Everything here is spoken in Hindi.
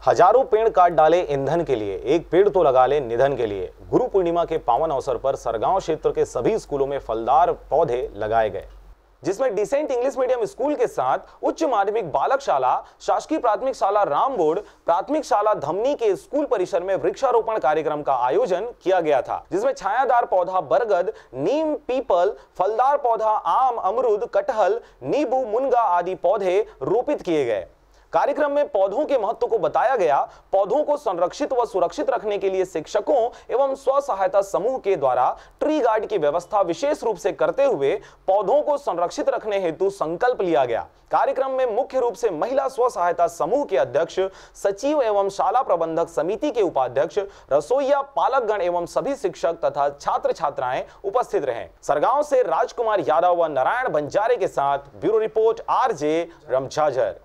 हजारों पेड़ काट डाले ईंधन के लिए, एक पेड़ तो लगा ले निधन के लिए। गुरु पूर्णिमा के पावन अवसर पर सरगांव क्षेत्र के सभी स्कूलों में फलदार पौधे लगाए गए, जिसमें डिसेंट इंग्लिश मीडियम स्कूल के साथ उच्च माध्यमिक बालक शाला, शासकीय प्राथमिक शाला रामबोर्ड, प्राथमिक शाला धमनी के स्कूल परिसर में वृक्षारोपण कार्यक्रम का आयोजन किया गया था, जिसमें छायादार पौधा बरगद, नीम, पीपल, फलदार पौधा आम, अमरूद, कटहल, नींबू, मुनगा आदि पौधे रोपित किए गए। कार्यक्रम में पौधों के महत्व को बताया गया। पौधों को संरक्षित व सुरक्षित रखने के लिए शिक्षकों एवं स्व सहायता समूह के द्वारा ट्री गार्ड की व्यवस्था विशेष रूप से करते हुए पौधों को संरक्षित रखने हेतु संकल्प लिया गया। कार्यक्रम में मुख्य रूप से महिला स्व सहायता समूह के अध्यक्ष, सचिव एवं शाला प्रबंधक समिति के उपाध्यक्ष, रसोईया, पालकगण एवं सभी शिक्षक तथा छात्र छात्राएं उपस्थित रहे। सरगांव से राजकुमार यादव व नारायण बंजारे के साथ ब्यूरो रिपोर्ट RJ रमझाझर।